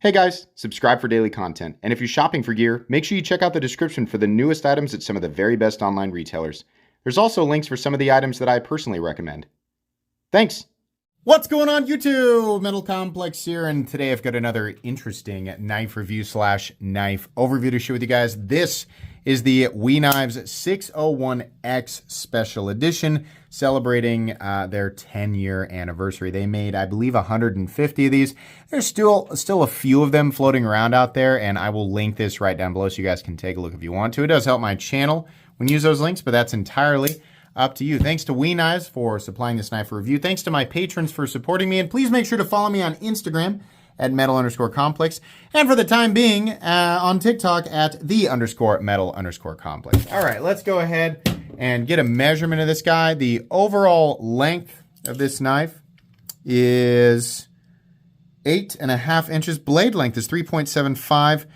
Hey guys, subscribe for daily content. And if you're shopping for gear, make sure you check out the description for the newest items at some of the very best online retailers. There's also links for some of the items that I personally recommend. Thanks! What's going on YouTube? Metal Complex here, and today I've got another interesting knife review / knife overview to share with you guys. This is the We Knives 601X Special Edition, celebrating their 10-year anniversary. They made, I believe, 150 of these. There's still a few of them floating around out there, and I will link this right down below so you guys can take a look if you want to. It does help my channel when you use those links, but that's entirely up to you. Thanks to We Knives for supplying this knife for review. Thanks to my patrons for supporting me. And please make sure to follow me on Instagram at metal_complex. And for the time being, on TikTok at _metal_complex. All right, let's go ahead and get a measurement of this guy. The overall length of this knife is 8.5 inches. Blade length is 3.75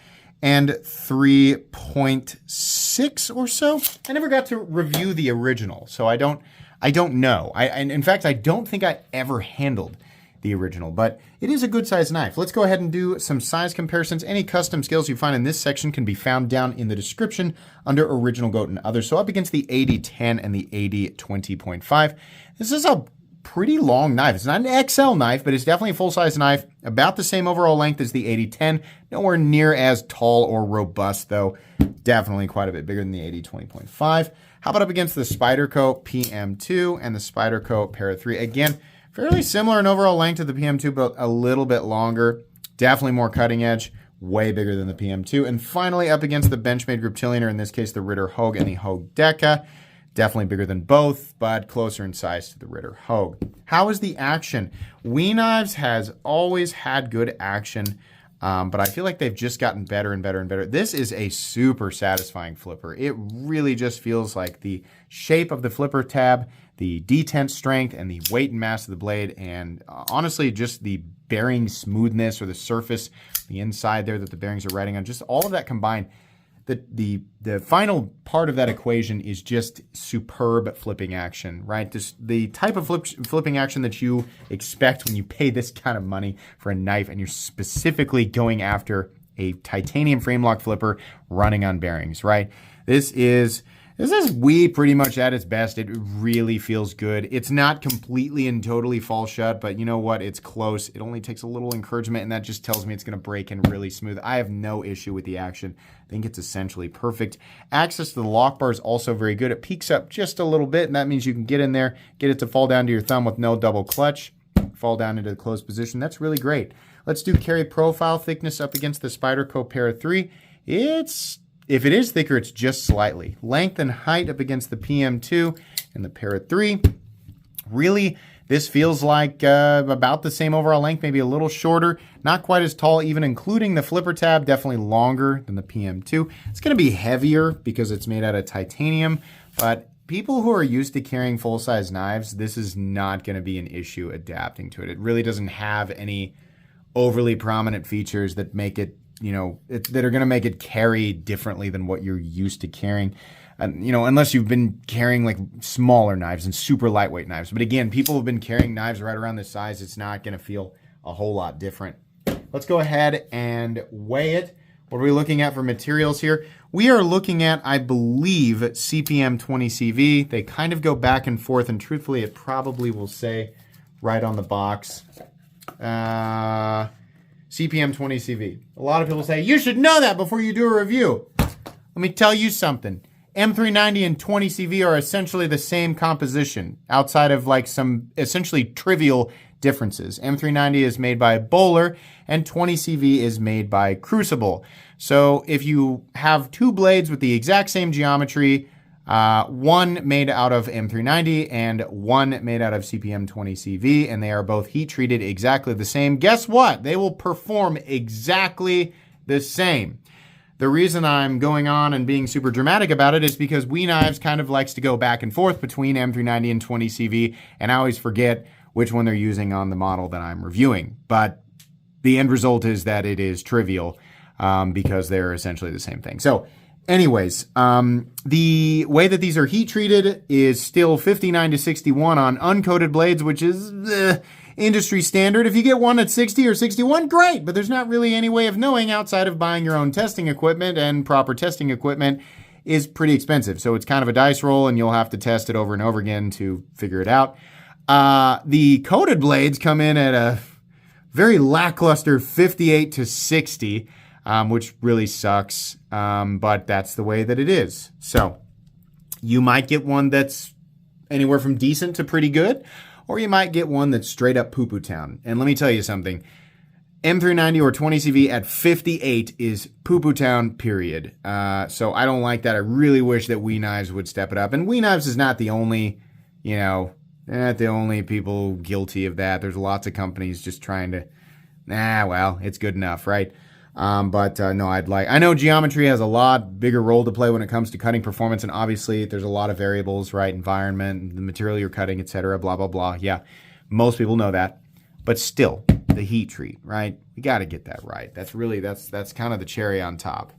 and 3.6 or so. I never got to review the original, so I don't know. And in fact, I don't think I ever handled the original, but it is a good sized knife. Let's go ahead and do some size comparisons. Any custom scales you find in this section can be found down in the description under Original Goat and Others. So up against the 8010 and the 8020.5. This is a pretty long knife. It's not an XL knife, but it's definitely a full-size knife. About the same overall length as the 8010. Nowhere near as tall or robust, though. Definitely quite a bit bigger than the 8020.5. How about up against the Spyderco PM2 and the Spyderco Para 3? Again, fairly similar in overall length to the PM2, but a little bit longer. Definitely more cutting edge. Way bigger than the PM2. And finally, up against the Benchmade Griptilian, or in this case, the Ritter Hogue and the Hogue Deca. Definitely bigger than both, but closer in size to the Ritter Hogue. How is the action? We Knives has always had good action, but I feel like they've just gotten better and better and better. This is a super satisfying flipper. It really just feels like the shape of the flipper tab, the detent strength, and the weight and mass of the blade, and honestly, just the bearing smoothness or the surface, the inside there that the bearings are riding on, just all of that combined. The final part of that equation is just superb flipping action, right? The type of flipping action that you expect when you pay this kind of money for a knife, and you're specifically going after a titanium frame lock flipper running on bearings, right? This is We pretty much at its best. It really feels good. It's not completely and totally fall shut, but you know what? It's close. It only takes a little encouragement, and that just tells me it's going to break in really smooth. I have no issue with the action. I think it's essentially perfect. Access to the lock bar is also very good. It peaks up just a little bit, and that means you can get in there, get it to fall down to your thumb with no double clutch, fall down into the closed position. That's really great. Let's do carry profile thickness up against the Spyderco Para 3. If it is thicker, it's just slightly. Length and height up against the PM2 and the Para 3. Really, this feels like about the same overall length, maybe a little shorter. Not quite as tall, even including the flipper tab. Definitely longer than the PM2. It's going to be heavier because it's made out of titanium. But people who are used to carrying full-size knives, this is not going to be an issue adapting to it. It really doesn't have any overly prominent features that make it, that are going to make it carry differently than what you're used to carrying. Unless you've been carrying like smaller knives and super lightweight knives. But again, people have been carrying knives right around this size. It's not going to feel a whole lot different. Let's go ahead and weigh it. What are we looking at for materials here? We are looking at, I believe, CPM 20CV. They kind of go back and forth, and truthfully, it probably will say right on the box. CPM 20 CV. A lot of people say, you should know that before you do a review. Let me tell you something. M390 and 20 CV are essentially the same composition, outside of like some essentially trivial differences. M390 is made by Bowler, and 20 CV is made by Crucible. So if you have two blades with the exact same geometry, one made out of M390 and one made out of CPM 20 CV, and they are both heat treated exactly the same. Guess what? They will perform exactly the same. The reason I'm going on and being super dramatic about it is because We Knives kind of likes to go back and forth between M390 and 20 CV, and I always forget which one they're using on the model that I'm reviewing. But the end result is that it is trivial because they're essentially the same thing. So anyways, the way that these are heat treated is still 59 to 61 on uncoated blades, which is industry standard. If you get one at 60 or 61, great, but there's not really any way of knowing outside of buying your own testing equipment, and proper testing equipment is pretty expensive. So it's kind of a dice roll, and you'll have to test it over and over again to figure it out. The coated blades come in at a very lackluster 58 to 60, which really sucks, but that's the way that it is. So you might get one that's anywhere from decent to pretty good, or you might get one that's straight up poo-poo town. And let me tell you something. M390 or 20CV at 58 is poo-poo town, period. So I don't like that. I really wish that We Knives would step it up. And We Knives is not the only, they're not the only people guilty of that. There's lots of companies just trying to, well, it's good enough, right? No, I know geometry has a lot bigger role to play when it comes to cutting performance, and obviously there's a lot of variables, right? Environment, the material you're cutting, etc., blah, blah, blah. Yeah, most people know that. But still, the heat treat, right? You got to get that right. That's really, that's kind of the cherry on top.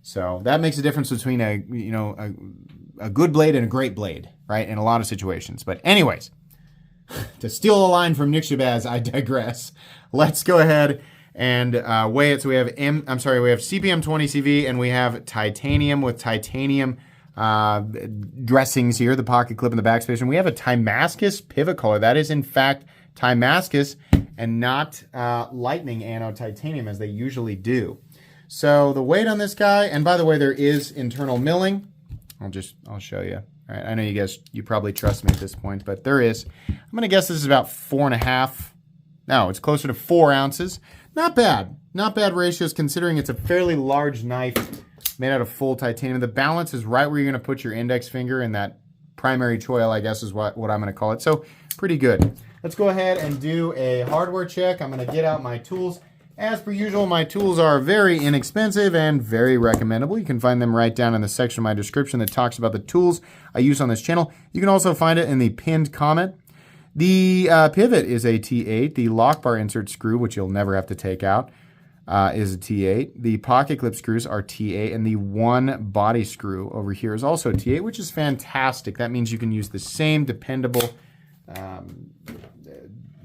So that makes a difference between a good blade and a great blade, right? In a lot of situations. But anyways, to steal a line from Nick Shabazz, I digress. Let's go ahead and weigh it. So we have CPM 20CV, and we have titanium with titanium dressings here, the pocket clip and the backspacer. And we have a Damascus pivot collar. That is in fact Damascus and not lightning anode titanium as they usually do. So the weight on this guy, and by the way, there is internal milling. I'll show you. All right, I know you probably trust me at this point, but there is. I'm gonna guess this is about 4.5. No, it's closer to 4 ounces. Not bad. Not bad ratios considering it's a fairly large knife made out of full titanium. The balance is right where you're gonna put your index finger in that primary choil, I guess is what I'm gonna call it. So pretty good. Let's go ahead and do a hardware check. I'm gonna get out my tools. As per usual, my tools are very inexpensive and very recommendable. You can find them right down in the section of my description that talks about the tools I use on this channel. You can also find it in the pinned comment. The pivot is a T8. The lock bar insert screw, which you'll never have to take out, is a T8. The pocket clip screws are T8, and the one body screw over here is also T8, which is fantastic. That means you can use the same dependable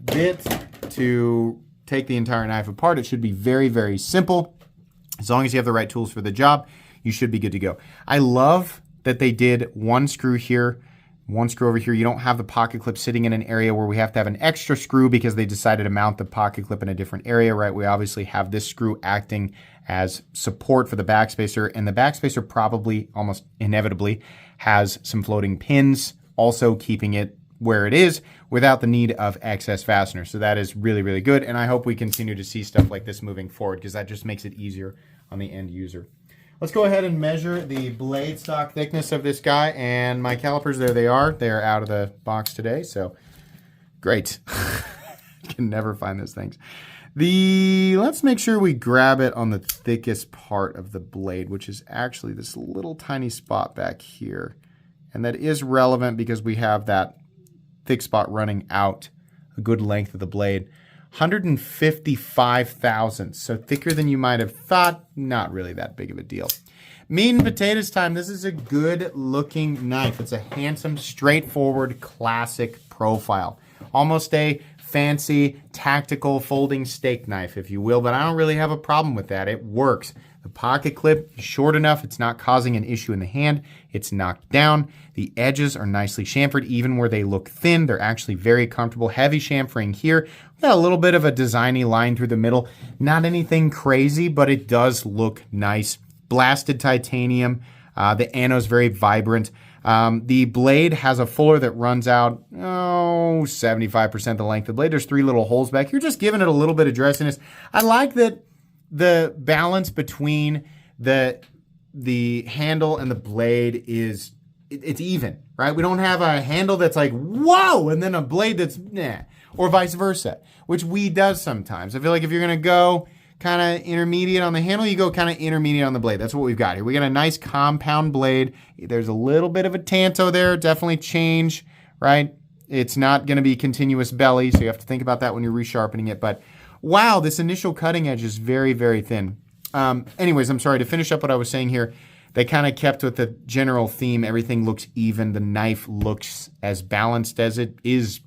bit to take the entire knife apart. It should be very, very simple. As long as you have the right tools for the job, you should be good to go. I love that they did one screw here, one screw over here. You don't have the pocket clip sitting in an area where we have to have an extra screw because they decided to mount the pocket clip in a different area, right? We obviously have this screw acting as support for the backspacer, and the backspacer probably almost inevitably has some floating pins, also keeping it where it is without the need of excess fastener. So that is really, really good. And I hope we continue to see stuff like this moving forward because that just makes it easier on the end user. Let's go ahead and measure the blade stock thickness of this guy, and my calipers, there they are. They are out of the box today, so great. You can never find those things. Let's make sure we grab it on the thickest part of the blade, which is actually this little tiny spot back here. And that is relevant because we have that thick spot running out a good length of the blade. 155 thousandths, so thicker than you might have thought. Not really that big of a deal. Meat and potatoes time. This is a good looking knife. It's a handsome, straightforward, classic profile. Almost a fancy, tactical folding steak knife, if you will, but I don't really have a problem with that. It works. The pocket clip is short enough. It's not causing an issue in the hand. It's knocked down. The edges are nicely chamfered, even where they look thin. They're actually very comfortable. Heavy chamfering here. We got a little bit of a designy line through the middle. Not anything crazy, but it does look nice. Blasted titanium. The anode's very vibrant. The blade has a fuller that runs out, 75% the length of the blade. There's 3 little holes back. You're just giving it a little bit of dressiness. I like that the balance between the handle and the blade is, it's even, right? We don't have a handle that's like, whoa, and then a blade that's, nah, or vice versa, which we does sometimes. I feel like if you're going to go kind of intermediate on the handle, you go kind of intermediate on the blade. That's what we've got here. We got a nice compound blade. There's a little bit of a tanto there, definitely change, right? It's not going to be continuous belly, so you have to think about that when you're resharpening it, but wow, this initial cutting edge is very, very thin. Anyways, I'm sorry, to finish up what I was saying here, they kind of kept with the general theme. Everything looks even. The knife looks as balanced as it is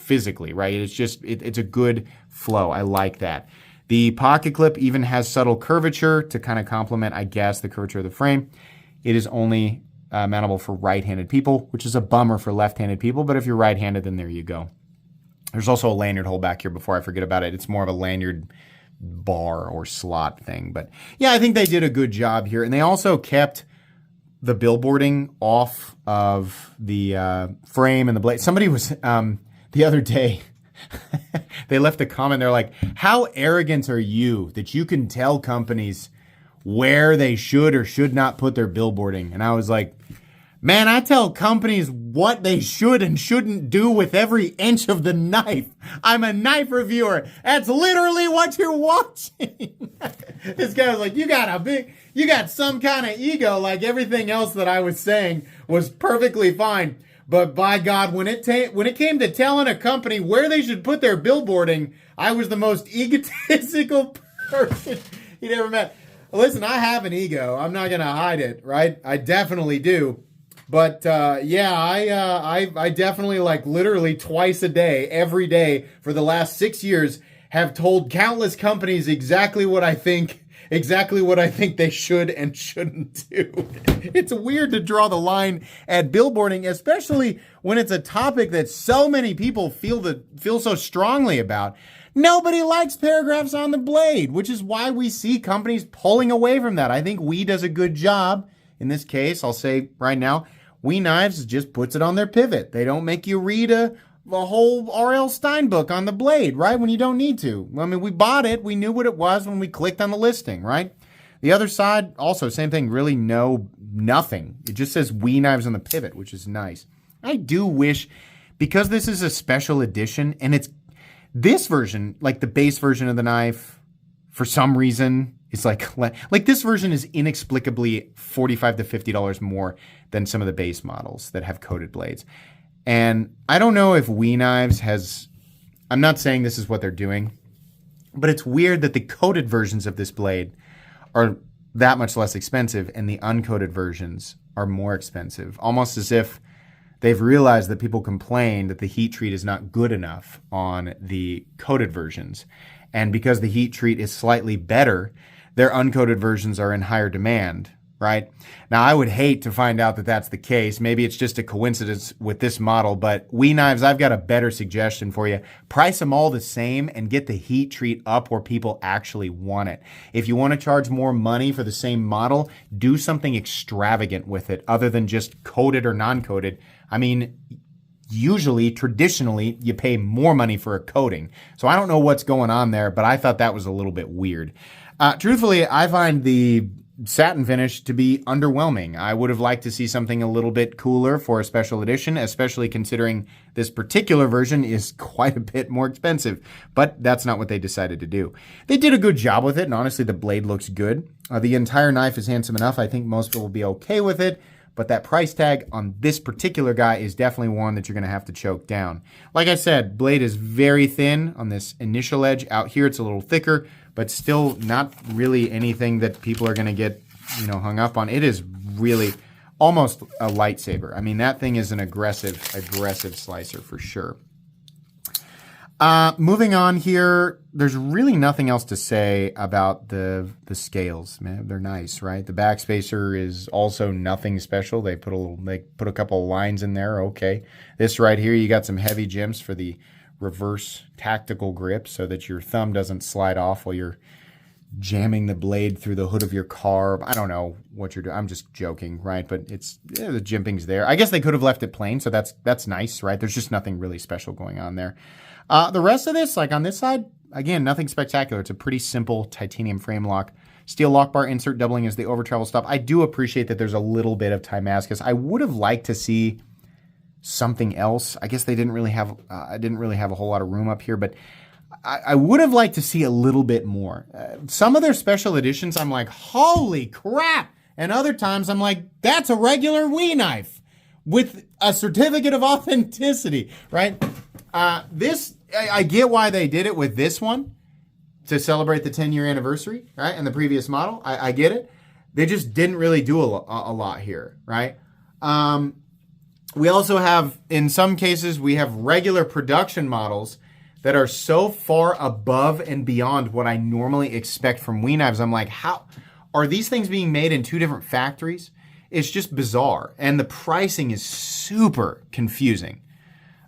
physically, right? It's just, it's a good flow. I like that. The pocket clip even has subtle curvature to kind of complement, I guess, the curvature of the frame. It is only mountable for right-handed people, which is a bummer for left-handed people, but if you're right-handed, then there you go. There's also a lanyard hole back here before I forget about it. It's more of a lanyard bar or slot thing. But yeah, I think they did a good job here. And they also kept the billboarding off of the frame and the blade. Somebody was, the other day, they left a comment. They're like, how arrogant are you that you can tell companies where they should or should not put their billboarding? And I was like, man, I tell companies what they should and shouldn't do with every inch of the knife. I'm a knife reviewer. That's literally what you're watching. This guy was like, you got some kind of ego. Like everything else that I was saying was perfectly fine. But by God, when it came to telling a company where they should put their billboarding, I was the most egotistical person he'd ever met. Listen, I have an ego. I'm not going to hide it, right? I definitely do. But yeah, I definitely, like, literally twice a day, every day for the last 6 years, have told countless companies exactly what I think they should and shouldn't do. It's weird to draw the line at billboarding, especially when it's a topic that so many people feel so strongly about. Nobody likes paragraphs on the blade, which is why we see companies pulling away from that. I think We does a good job. In this case, I'll say right now, We Knives just puts it on their pivot. They don't make you read a whole R.L. Stein book on the blade, right? When you don't need to. I mean, we bought it. We knew what it was when we clicked on the listing, right? The other side, also, same thing, really nothing. It just says We Knives on the pivot, which is nice. I do wish, because this is a special edition, and it's this version, like the base version of the knife, for some reason, is like this version is inexplicably $45 to $50 more than some of the base models that have coated blades. And I don't know if We Knives has, I'm not saying this is what they're doing, but it's weird that the coated versions of this blade are that much less expensive and the uncoated versions are more expensive. Almost as if they've realized that people complain that the heat treat is not good enough on the coated versions. And because the heat treat is slightly better, their uncoated versions are in higher demand, right? Now, I would hate to find out that that's the case. Maybe it's just a coincidence with this model, but We Knives, I've got a better suggestion for you. Price them all the same and get the heat treat up where people actually want it. If you want to charge more money for the same model, do something extravagant with it other than just coated or non-coated. I mean, usually, traditionally, you pay more money for a coating. So I don't know what's going on there, but I thought that was a little bit weird. Truthfully, I find the satin finish to be underwhelming. I would have liked to see something a little bit cooler for a special edition, especially considering this particular version is quite a bit more expensive. But that's not what they decided to do. They did a good job with it, and honestly, the blade looks good. The entire knife is handsome enough. I think most people will be okay with it. But that price tag on this particular guy is definitely one that you're going to have to choke down. Like I said, blade is very thin on this initial edge. Out here, it's a little thicker, but still not really anything that people are going to get, hung up on. It is really almost a lightsaber. I mean, that thing is an aggressive slicer for sure. Moving on here, there's really nothing else to say about the scales, man. They're nice, right? The backspacer is also nothing special. They put a couple of lines in there. Okay. This right here, you got some heavy gems for the reverse tactical grip so that your thumb doesn't slide off while you're jamming the blade through the hood of your car. I don't know what you're doing. I'm just joking, right? But the jimping's there. I guess they could have left it plain, so that's nice, right? There's just nothing really special going on there. The rest of this, like on this side, again, nothing spectacular. It's a pretty simple titanium frame lock. Steel lock bar insert doubling as the over travel stop. I do appreciate that there's a little bit of Timascus. I would have liked to see something else. I guess they didn't really have, I didn't really have a whole lot of room up here, but I would have liked to see a little bit more. Some of their special editions, I'm like, holy crap. And other times I'm like, that's a regular We knife with a certificate of authenticity, right? I get why they did it with this one to celebrate the 10-year anniversary, right? And the previous model. I get it. They just didn't really do a lot here, right? We also have, in some cases, we have regular production models that are so far above and beyond what I normally expect from WE knives. I'm like, how are these things being made in two different factories? It's just bizarre. And the pricing is super confusing.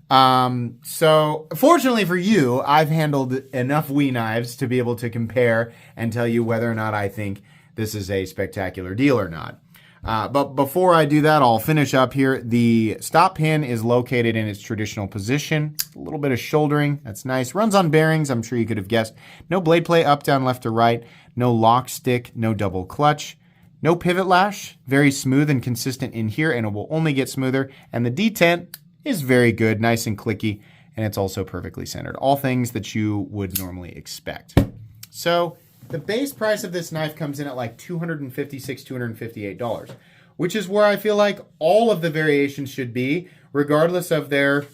So fortunately for you, I've handled enough WE knives to be able to compare and tell you whether or not I think this is a spectacular deal or not. But before I do that, I'll finish up here. The stop pin is located in its traditional position. A little bit of shouldering. That's nice. Runs on bearings. I'm sure you could have guessed. No blade play up, down, left, or right. No lock stick. No double clutch. No pivot lash. Very smooth and consistent in here, and it will only get smoother. And the detent is very good, nice and clicky, and it's also perfectly centered. All things that you would normally expect. So the base price of this knife comes in at like $256, $258, which is where I feel like all of the variations should be, regardless of their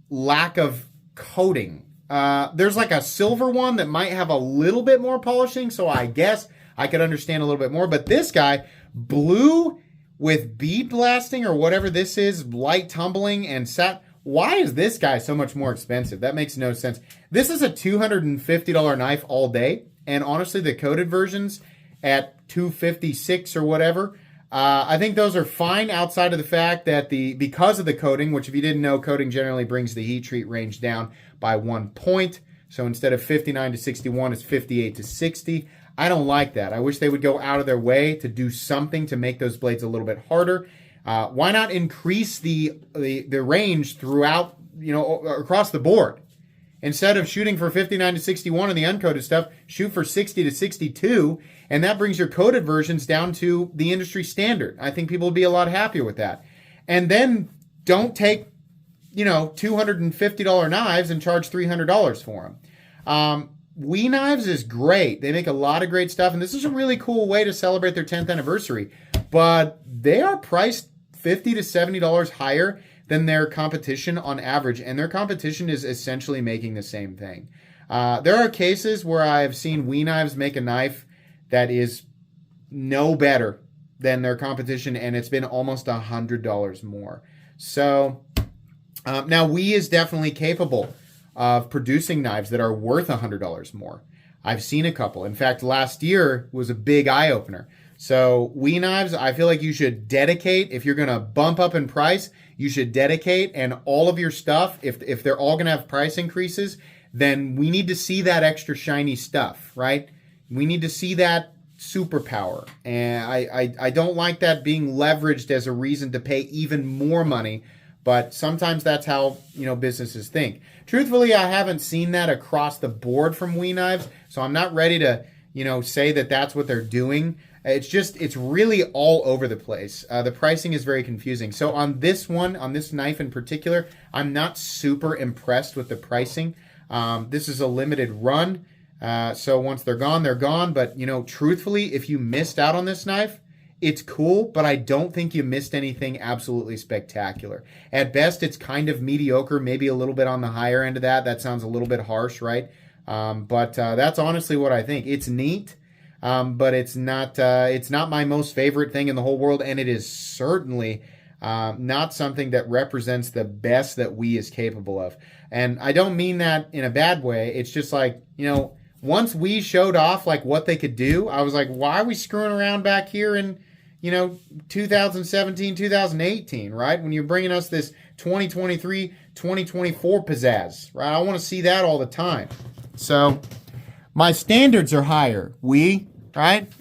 lack of coating. There's like a silver one that might have a little bit more polishing, so I guess I could understand a little bit more. But this guy, blue with bead blasting or whatever this is, light tumbling and sat. Why is this guy so much more expensive? That makes no sense. This is a $250 knife all day. And honestly, the coated versions at $256 or whatever, I think those are fine outside of the fact that because of the coating, which if you didn't know, coating generally brings the heat treat range down by 1 point. So instead of 59 to 61, it's 58 to 60. I don't like that. I wish they would go out of their way to do something to make those blades a little bit harder. Why not increase the range throughout, across the board? Instead of shooting for 59 to 61 on the uncoated stuff, shoot for 60 to 62, and that brings your coated versions down to the industry standard. I think people would be a lot happier with that. And then don't take, $250 knives and charge $300 for them. WE Knives is great. They make a lot of great stuff, and this is a really cool way to celebrate their 10th anniversary. But they are priced $50 to $70 higher than their competition on average, and their competition is essentially making the same thing. There are cases where I've seen WE Knives make a knife that is no better than their competition, and it's been almost $100 more. So now WE is definitely capable of producing knives that are worth $100 more. I've seen a couple. In fact, last year was a big eye-opener. So WE Knives, I feel like you should dedicate, if you're going to bump up in price, you should dedicate, and all of your stuff, if they're all going to have price increases, then we need to see that extra shiny stuff, right? We need to see that superpower. And I don't like that being leveraged as a reason to pay even more money, but sometimes that's how, businesses think. Truthfully, I haven't seen that across the board from WE Knives, so I'm not ready to, say that that's what they're doing. It's really all over the place. The pricing is very confusing. So on this knife in particular, I'm not super impressed with the pricing. This is a limited run. So once they're gone, they're gone. But, truthfully, if you missed out on this knife, it's cool, but I don't think you missed anything absolutely spectacular. At best, it's kind of mediocre, maybe a little bit on the higher end of that. That sounds a little bit harsh, right? But that's honestly what I think. It's neat, but it's not my most favorite thing in the whole world, and it is certainly not something that represents the best that WE is capable of. And I don't mean that in a bad way. It's just like, once WE showed off like what they could do, I was like, why are we screwing around back here in 2017, 2018, right? When you're bringing us this 2023, 2024 pizzazz, right? I want to see that all the time. So my standards are higher, WE, right?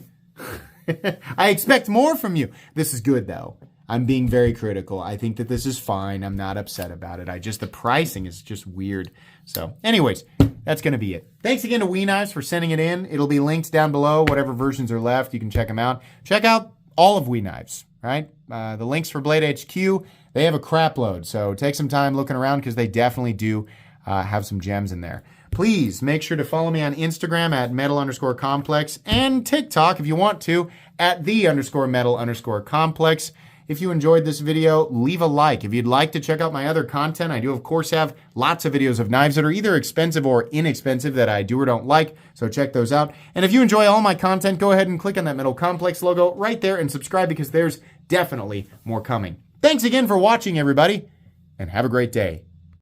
I expect more from you. This is good, though. I'm being very critical. I think that this is fine. I'm not upset about it. The pricing is just weird. So anyways, that's going to be it. Thanks again to WE Knives for sending it in. It'll be linked down below. Whatever versions are left, you can check them out. Check out all of WE Knives, right? The links for Blade HQ, they have a crap load. So take some time looking around because they definitely do have some gems in there. Please make sure to follow me on Instagram at metal_complex and TikTok if you want to at _metal_complex. If you enjoyed this video, leave a like. If you'd like to check out my other content, I do, of course, have lots of videos of knives that are either expensive or inexpensive that I do or don't like, so check those out. And if you enjoy all my content, go ahead and click on that Metal Complex logo right there and subscribe because there's definitely more coming. Thanks again for watching, everybody, and have a great day.